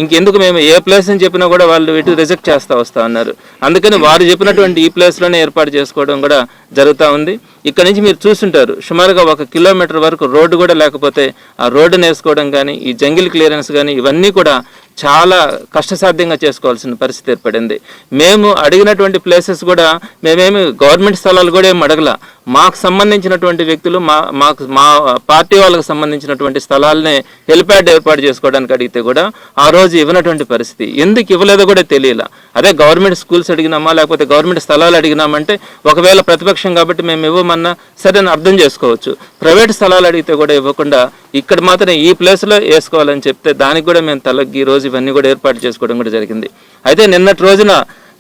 ఇంకెందుకు మేము ఏ ప్లేస్ అని చెప్పినా కూడా వాళ్ళు ఇటు రిజెక్ట్ వస్తూ ఉన్నారు. అందుకని వారు చెప్పినటువంటి ఈ ప్లేస్లోనే ఏర్పాటు చేసుకోవడం కూడా జరుగుతూ ఉంది. ఇక్కడ నుంచి మీరు చూస్తుంటారు సుమారుగా 1 కిలోమీటర్ వరకు రోడ్డు కూడా లేకపోతే ఆ రోడ్డును వేసుకోవడం కానీ ఈ జంగిల్ క్లియరెన్స్ కానీ ఇవన్నీ కూడా చాలా కష్టసాధ్యంగా చేసుకోవాల్సిన పరిస్థితి ఏర్పడింది. మేము అడిగినటువంటి ప్లేసెస్ కూడా మేమేమి గవర్నమెంట్ స్థలాలు కూడా ఏమి అడగల. మాకు సంబంధించినటువంటి వ్యక్తులు మా పార్టీ వాళ్ళకు సంబంధించినటువంటి స్థలాలనే హెలిప్యాడ్ ఏర్పాటు చేసుకోవడానికి అడిగితే కూడా ఆ రోజు ఇవ్వనటువంటి పరిస్థితి. ఎందుకు ఇవ్వలేదో కూడా తెలియలా. అదే గవర్నమెంట్ స్కూల్స్ అడిగినామా లేకపోతే గవర్నమెంట్ స్థలాలు అడిగినామంటే ఒకవేళ ప్రతిపక్షం కాబట్టి మేము ఇవ్వమన్నా సరే అని అర్థం చేసుకోవచ్చు. ప్రైవేట్ స్థలాలు అడిగితే కూడా ఇవ్వకుండా ఇక్కడ మాత్రం ఈ ప్లేస్లో వేసుకోవాలని చెప్తే దానికి కూడా మేము తలగ్గి ఈరోజు ఇవన్నీ కూడా ఏర్పాటు చేసుకోవడం కూడా జరిగింది. అయితే నిన్నటి రోజున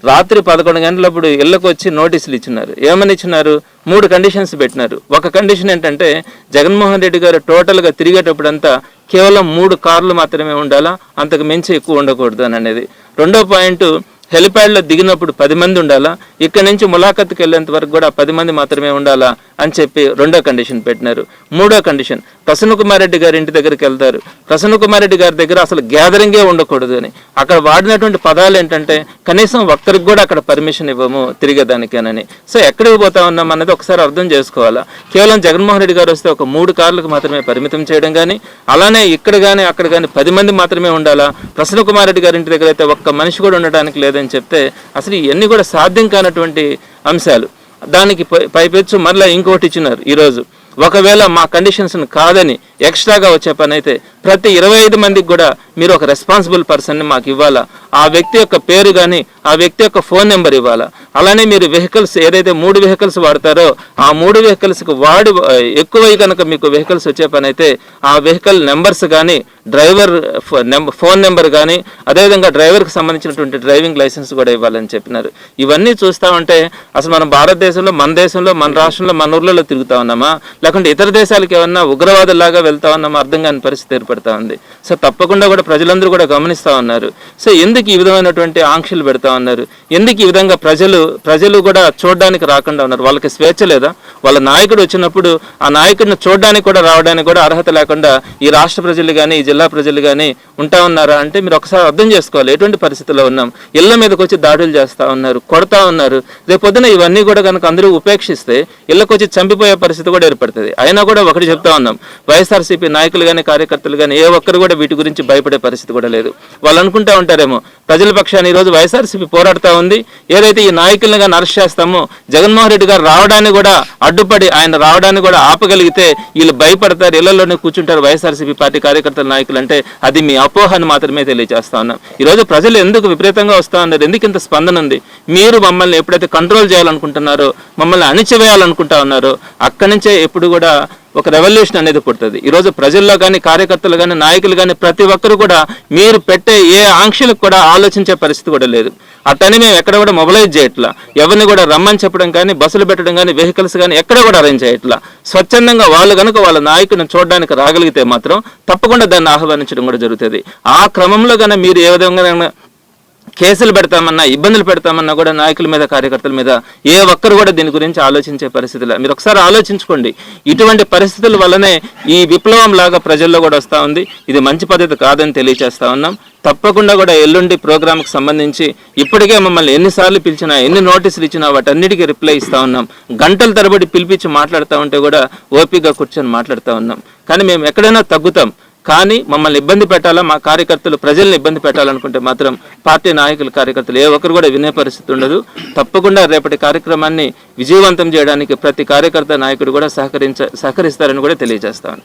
రాత్రి 11 గంటలప్పుడు ఇళ్లకు వచ్చి నోటీసులు ఇచ్చినారు. ఏమని ఇచ్చినారు? 3 కండిషన్స్ పెట్టినారు. ఒక కండిషన్ ఏంటంటే జగన్మోహన్ రెడ్డి గారు టోటల్గా తిరిగేటప్పుడంతా కేవలం 3 కార్లు మాత్రమే ఉండాలా, అంతకు మించి ఎక్కువ ఉండకూడదు అని అనేది. రెండో పాయింట్, హెలిప్యాడ్లో దిగినప్పుడు 10 మంది ఉండాలా, ఇక్కడ నుంచి ములాఖత్కి వెళ్ళేంత వరకు కూడా 10 మంది మాత్రమే ఉండాలా అని చెప్పి రెండో కండిషన్ పెట్టినారు. మూడో కండిషన్, ప్రసన్న కుమార్ రెడ్డి గారి ఇంటి దగ్గరికి వెళ్తారు, ప్రసన్న కుమార్ రెడ్డి గారి దగ్గర అసలు గ్యాదరింగే ఉండకూడదు అని. అక్కడ వాడినటువంటి పదాలు ఏంటంటే కనీసం ఒక్కరికి కూడా అక్కడ పర్మిషన్ ఇవ్వము తిరిగేదానికేనని. సో ఎక్కడికి పోతా ఉన్నాం అన్నది ఒకసారి అర్థం చేసుకోవాలా. కేవలం జగన్మోహన్ రెడ్డి గారు వస్తే ఒక 3 కార్లకు మాత్రమే పరిమితం చేయడం కానీ, అలానే ఇక్కడ కానీ అక్కడ కానీ 10 మంది మాత్రమే ఉండాలా, ప్రసన్న కుమార్ రెడ్డి గారి ఇంటి దగ్గర అయితే ఒక్క మనిషి కూడా ఉండడానికి లేదని చెప్తే అసలు ఇవన్నీ కూడా సాధ్యం కానటువంటి అంశాలు. దానికి పైపెచ్చు మళ్ళీ ఇంకొకటి ఇచ్చినారు ఈరోజు. ఒకవేళ మా కండిషన్స్ని కాదని ఎక్స్ట్రాగా వచ్చే పని అయితే ప్రతి 25 మందికి కూడా మీరు ఒక రెస్పాన్సిబుల్ పర్సన్ని మాకు ఇవ్వాలా, ఆ వ్యక్తి యొక్క పేరు కానీ ఆ వ్యక్తి యొక్క ఫోన్ నెంబర్ ఇవ్వాలా. అలానే మీరు వెహికల్స్ ఏదైతే 3 వెహికల్స్ వాడతారో ఆ 3 వెహికల్స్కి ఎక్కువై కనుక మీకు వెహికల్స్ వచ్చే పని అయితే ఆ వెహికల్ నెంబర్స్ కానీ డ్రైవర్ ఫోన్ నెంబర్ కానీ అదేవిధంగా డ్రైవర్కి సంబంధించినటువంటి డ్రైవింగ్ లైసెన్స్ కూడా ఇవ్వాలని చెప్పినారు. ఇవన్నీ చూస్తూ ఉంటే అసలు మన భారతదేశంలో మన దేశంలో మన రాష్ట్రంలో మన ఊర్లలో తిరుగుతూ ఉన్నామా లేకుంటే ఇతర దేశాలకు ఏమన్నా ఉగ్రవాదులాగా వెళ్తా ఉన్నామా అర్థం కాని పరిస్థితి ఏర్పడతా ఉంది. సో తప్పకుండా కూడా ప్రజలందరూ కూడా గమనిస్తూ ఉన్నారు. సో ఎందుకు ఈ విధమైనటువంటి ఆంక్షలు పెడతా ఉన్నారు, ఎందుకు ఈ విధంగా ప్రజలు కూడా చూడడానికి రాకుండా ఉన్నారు? వాళ్ళకి స్వేచ్ఛ లేదా? వాళ్ళ నాయకుడు వచ్చినప్పుడు ఆ నాయకుడిని చూడడానికి కూడా రావడానికి కూడా అర్హత లేకుండా ఈ రాష్ట్ర ప్రజలు కానీ ఈ జిల్లా ప్రజలు కానీ ఉంటా ఉన్నారా అంటే మీరు ఒకసారి అర్థం చేసుకోవాలి ఎటువంటి పరిస్థితుల్లో ఉన్నాం. ఇళ్ల మీదకి వచ్చి దాడులు చేస్తూ ఉన్నారు, కొడతా ఉన్నారు. రేపొద్దున ఇవన్నీ కూడా కనుక అందరూ ఉపేక్షిస్తే ఇళ్ళకి వచ్చి చంపిపోయే పరిస్థితి కూడా ఏర్పడుతుంది. అయినా కూడా ఒకటి చెప్తా ఉన్నాం, వైఎస్ఆర్సీపీ నాయకులు కానీ కార్యకర్తలు కానీ ఏ ఒక్కరు కూడా వీటి గురించి భయపడే పరిస్థితి కూడా లేదు. వాళ్ళు అనుకుంటా ఉంటారేమో ప్రజల పక్షాన్ని ఈరోజు వైఎస్ఆర్సీపీ పోరాడుతూ ఉంది, ఏదైతే ఈ నాయకులను కానీ అరెస్ట్ చేస్తామో జగన్మోహన్ రెడ్డి గారు రావడానికి కూడా అడ్డుపడి ఆయన రావడానికి కూడా ఆపగలిగితే వీళ్ళు భయపడతారు, ఇళ్లలోనే కూర్చుంటారు వైఎస్ఆర్సీపీ పార్టీ కార్యకర్తల నాయకులు అంటే అది మీ అపోహను మాత్రమే తెలియజేస్తా ఉన్నాం. ఈరోజు ప్రజలు ఎందుకు విపరీతంగా వస్తూ ఉన్నారు, ఎందుకు ఇంత స్పందన ఉంది? మీరు మమ్మల్ని ఎప్పుడైతే కంట్రోల్ చేయాలనుకుంటున్నారో మమ్మల్ని అణిచివేయాలనుకుంటా ఉన్నారో అక్కడి నుంచే ఎప్పుడు కూడా ఒక రెవల్యూషన్ అనేది పుడుతుంది. ఈరోజు ప్రజల్లో కానీ కార్యకర్తలు కానీ నాయకులు కానీ ప్రతి ఒక్కరు కూడా మీరు పెట్టే ఏ ఆంక్షలకు కూడా ఆలోచించే పరిస్థితి కూడా లేదు. అట్టని మేము ఎక్కడ కూడా మొబిలైజ్ చేయట్లా, ఎవరిని కూడా రమ్మని చెప్పడం కానీ బస్సులు పెట్టడం కానీ వెహికల్స్ కానీ ఎక్కడ కూడా అరేంజ్ చేయట్లా. స్వచ్ఛందంగా వాళ్ళు కనుక వాళ్ళ నాయకుడిని చూడడానికి రాగలిగితే మాత్రం తప్పకుండా దాన్ని ఆహ్వానించడం కూడా జరుగుతుంది. ఆ క్రమంలో కానీ మీరు ఏ విధంగా కేసులు పెడతామన్నా ఇబ్బందులు పెడతామన్నా కూడా నాయకుల మీద కార్యకర్తల మీద ఏ ఒక్కరు కూడా దీని గురించి ఆలోచించే పరిస్థితులు. మీరు ఒకసారి ఆలోచించుకోండి, ఇటువంటి పరిస్థితుల వల్లనే ఈ విప్లవం లాగా ప్రజల్లో కూడా వస్తూ ఉంది. ఇది మంచి పద్ధతి కాదని తెలియజేస్తా ఉన్నాం. తప్పకుండా కూడా ఎల్లుండి ప్రోగ్రాంకి సంబంధించి ఇప్పటికే మమ్మల్ని ఎన్నిసార్లు పిలిచినా ఎన్ని నోటీసులు ఇచ్చినా వాటన్నిటికీ రిప్లై ఇస్తూ ఉన్నాం. గంటల తరబడి పిలిపించి మాట్లాడుతూ ఉంటే కూడా ఓపికగా కూర్చొని మాట్లాడుతూ ఉన్నాం. కానీ మేము ఎక్కడైనా తగ్గుతాం, కానీ మమ్మల్ని ఇబ్బంది పెట్టాలా, మా కార్యకర్తలు ప్రజల్ని ఇబ్బంది పెట్టాలనుకుంటే మాత్రం పార్టీ నాయకులు కార్యకర్తలు ఏ ఒక్కరు కూడా వినే పరిస్థితి ఉండదు. తప్పకుండా రేపటి కార్యక్రమాన్ని విజయవంతం చేయడానికి ప్రతి కార్యకర్త నాయకుడు కూడా సహకరిస్తారని కూడా తెలియజేస్తాను.